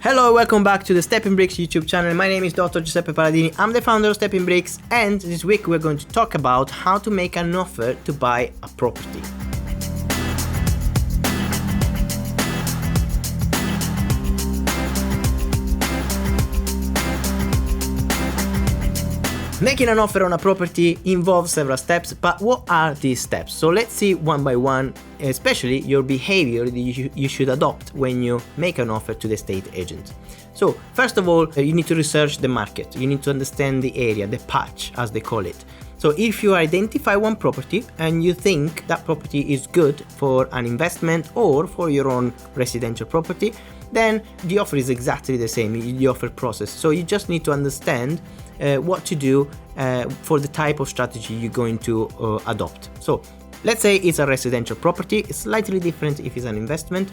Hello, welcome back to the Stepping Bricks YouTube channel. My name is Dr. Giuseppe Paladini. I'm the founder of Stepping Bricks, and this week we're going to talk about how to make an offer to buy a property. Making an offer on a property involves several steps, but what are these steps? So let's see one by one, especially your behavior that you should adopt when you make an offer to the estate agent. So first of all, you need to research the market. You need to understand the area, the patch as they call it. So if you identify one property and you think that property is good for an investment or for your own residential property, then the offer is exactly the same, the offer process. So you just need to understand what to do for the type of strategy you're going to adopt. So let's say it's a residential property. It's slightly different if it's an investment.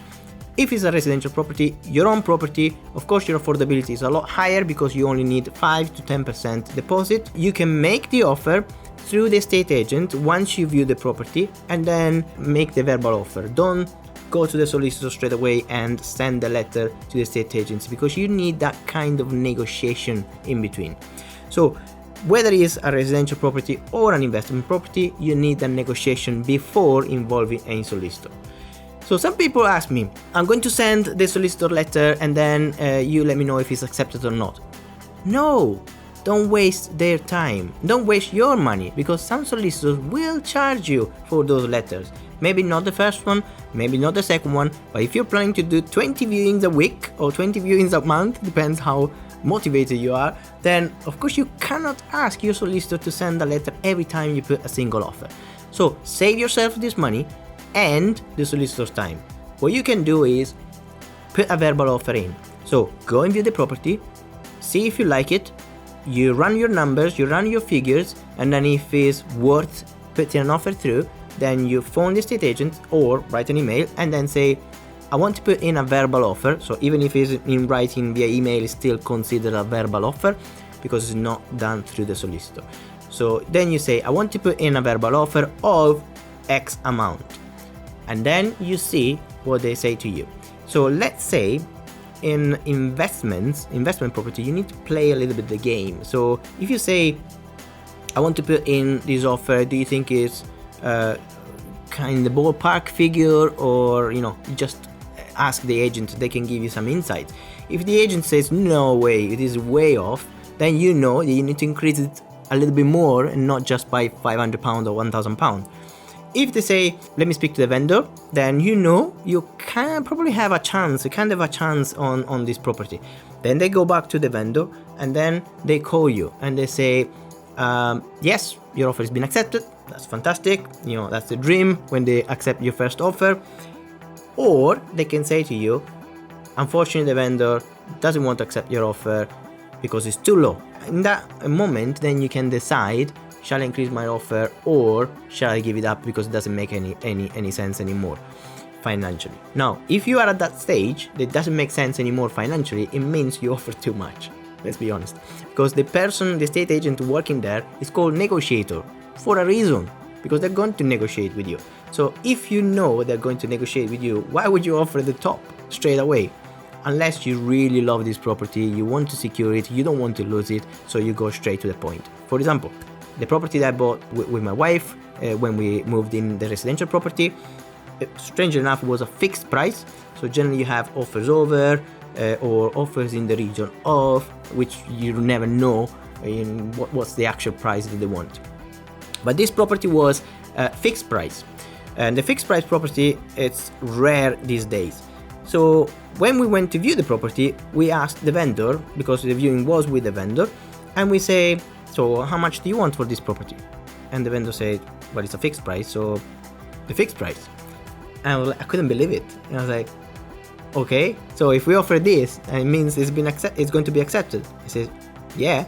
If it's a residential property, your own property, of course your affordability is a lot higher because you only need 5 to 10% deposit. You can make the offer through the estate agent once you view the property and then make the verbal offer. Don't go to the solicitor straight away and send the letter to the estate agents because you need that kind of negotiation in between. So whether it is a residential property or an investment property, you need a negotiation before involving any solicitor. So some people ask me, I'm going to send the solicitor letter and then you let me know if it's accepted or not. No, don't waste their time. Don't waste your money because some solicitors will charge you for those letters. Maybe not the first one, maybe not the second one, but if you're planning to do 20 viewings a week or 20 viewings a month, depends how motivated you are, then of course you cannot ask your solicitor to send a letter every time you put a single offer. So save yourself this money and the solicitor's time. What you can do is put a verbal offer in. So go and view the property, see if you like it, you run your numbers, you run your figures, and then if it's worth putting an offer through, then you phone the estate agent or write an email and then say, I want to put in a verbal offer. So even if it's in writing via email, it's still considered a verbal offer because it's not done through the solicitor. So then you say, I want to put in a verbal offer of X amount. And then you see what they say to you. So let's say in investment property, you need to play a little bit the game. So if you say, I want to put in this offer, do you think it's kind of ballpark figure, or just ask the agent, they can give you some insight. If the agent says no way, it is way off, then you know that you need to increase it a little bit more and not just by £500 or £1,000. If they say let me speak to the vendor, then you can probably have a chance, on this property. Then they go back to the vendor and then they call you and they say, yes, your offer has been accepted. That's fantastic. That's the dream when they accept your first offer. Or they can say to you, unfortunately the vendor doesn't want to accept your offer because it's too low. In that moment, then you can decide, shall I increase my offer or shall I give it up because it doesn't make any sense anymore financially. Now, if you are at that stage that doesn't make sense anymore financially, it means you offer too much. Let's be honest. Because the estate agent working there is called negotiator for a reason, because they're going to negotiate with you. So if you know they're going to negotiate with you, why would you offer the top straight away? Unless you really love this property, you want to secure it, you don't want to lose it, so you go straight to the point. For example, the property that I bought with my wife when we moved in the residential property, strangely enough, was a fixed price. So generally you have offers over or offers in the region of, which you never know in what's the actual price that they want. But this property was fixed price. And the fixed price property, it's rare these days. So when we went to view the property, we asked the vendor, because the viewing was with the vendor, and we say, so how much do you want for this property? And the vendor said, well, it's a fixed price, so the fixed price. And I couldn't believe it. And I was like, okay, so if we offer this, it means it's going to be accepted. I said, yeah.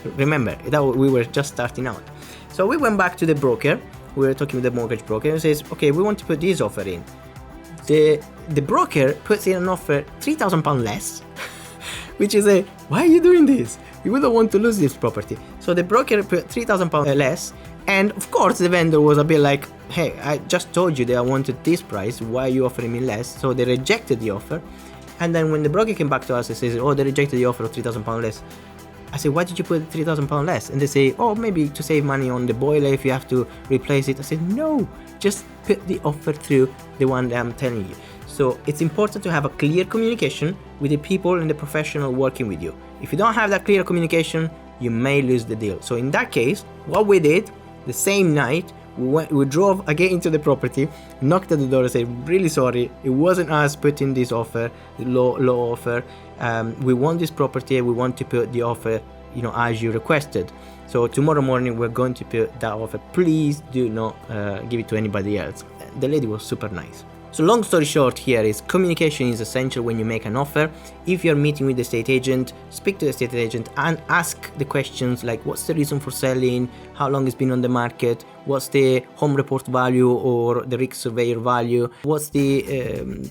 Remember, that we were just starting out. So we went back to the broker. We were talking with the mortgage broker and says, okay, we want to put this offer in. The broker puts in an offer £3,000 less, which is why are you doing this? You wouldn't want to lose this property. So the broker put £3,000 less, and of course the vendor was a bit like, hey, I just told you that I wanted this price, why are you offering me less? So they rejected the offer, And then when the broker came back to us and says, oh, they rejected the offer of £3,000 less. I said, why did you put £3,000 less? And they say, oh, maybe to save money on the boiler if you have to replace it. I said, no, just put the offer through the one that I'm telling you. So it's important to have a clear communication with the people and the professional working with you. If you don't have that clear communication, you may lose the deal. So in that case, what we did, the same night, we drove again into the property, knocked at the door and said, really sorry, it wasn't us putting this offer, low offer. We want this property, we want to put the offer, as you requested. So tomorrow morning we're going to put that offer. Please do not give it to anybody else. The lady was super nice. So long story short here is communication is essential when you make an offer. If you're meeting with the estate agent, speak to the estate agent and ask the questions like what's the reason for selling, how long it's been on the market, what's the home report value or the risk surveyor value, what's the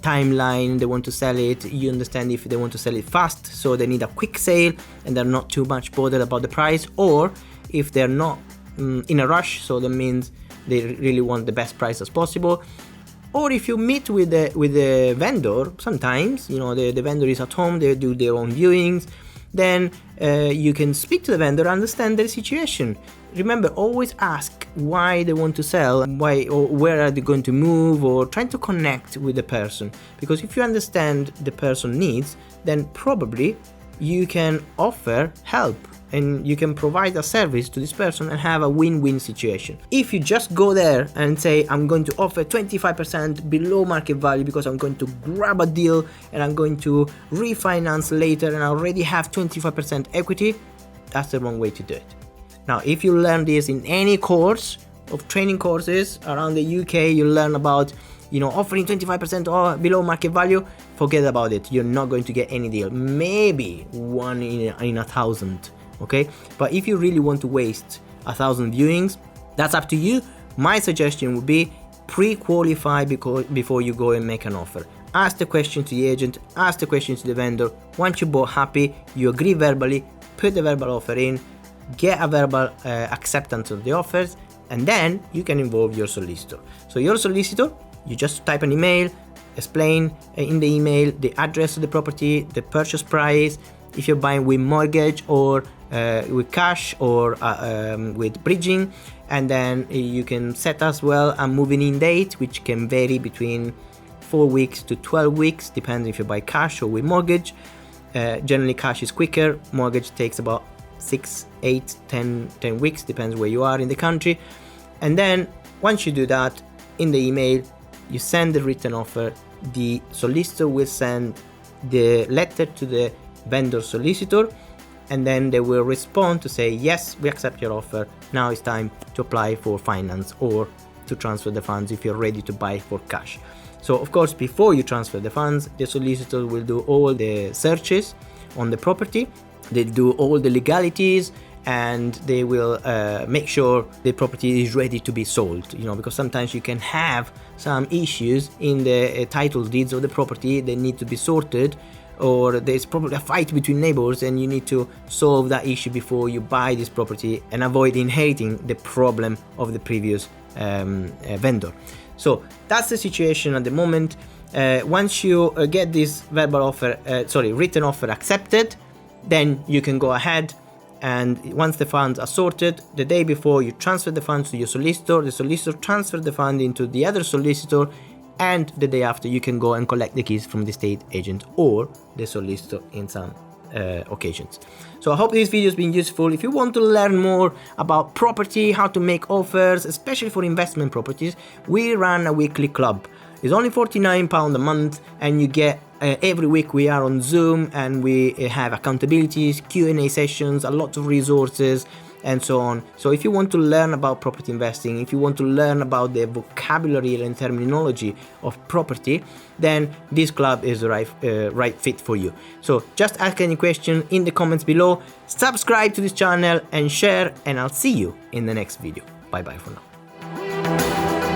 timeline they want to sell it. You understand if they want to sell it fast, so they need a quick sale and they're not too much bothered about the price, or if they're not in a rush, so that means they really want the best price as possible. Or if you meet with the vendor, sometimes the vendor is at home, they do their own viewings, then you can speak to the vendor, understand their situation. Remember, always ask why they want to sell, why or where are they going to move, or trying to connect with the person. Because if you understand the person's needs, then probably you can offer help and you can provide a service to this person and have a win-win situation. If you just go there and say, I'm going to offer 25% below market value because I'm going to grab a deal and I'm going to refinance later and I already have 25% equity, that's the wrong way to do it. Now, if you learn this in any course of training courses around the UK, you learn about offering 25% or below market value, forget about it. You're not going to get any deal. Maybe one in 1,000. Okay, but if you really want to waste 1,000 viewings, that's up to you. My suggestion would be pre-qualify before you go and make an offer. Ask the question to the agent, ask the question to the vendor. Once you're both happy, you agree verbally, put the verbal offer in, get a verbal acceptance of the offers, and then you can involve your solicitor. So your solicitor, you just type an email, explain in the email the address of the property, the purchase price, if you're buying with mortgage or with cash or with bridging, and then you can set as well a moving in date, which can vary between 4 weeks to 12 weeks, depending if you buy cash or with mortgage. Generally cash is quicker, mortgage takes about 6, 8, 10 weeks, depends where you are in the country. And then once you do that, in the email you send the written offer, the solicitor will send the letter to the vendor solicitor, and then they will respond to say, yes, we accept your offer, now it's time to apply for finance or to transfer the funds if you're ready to buy for cash. So of course, before you transfer the funds, the solicitor will do all the searches on the property, they'll do all the legalities, and they will make sure the property is ready to be sold, because sometimes you can have some issues in the title deeds of the property, they need to be sorted, or there's probably a fight between neighbors and you need to solve that issue before you buy this property and avoid inheriting the problem of the previous vendor. So that's the situation at the moment. Once you get this written offer accepted, then you can go ahead, and once the funds are sorted, the day before you transfer the funds to your solicitor, the solicitor transfers the fund into the other solicitor, and the day after you can go and collect the keys from the estate agent or the solicitor in some occasions. So I hope this video has been useful. If you want to learn more about property, how to make offers, especially for investment properties, we run a weekly club. It's only £49 a month, and you get every week we are on Zoom and we have accountabilities, Q&A sessions, a lot of resources, and so on. So if you want to learn about property investing, if you want to learn about the vocabulary and terminology of property, then this club is the right fit for you. So just ask any question in the comments below, subscribe to this channel and share, and I'll see you in the next video. Bye bye for now.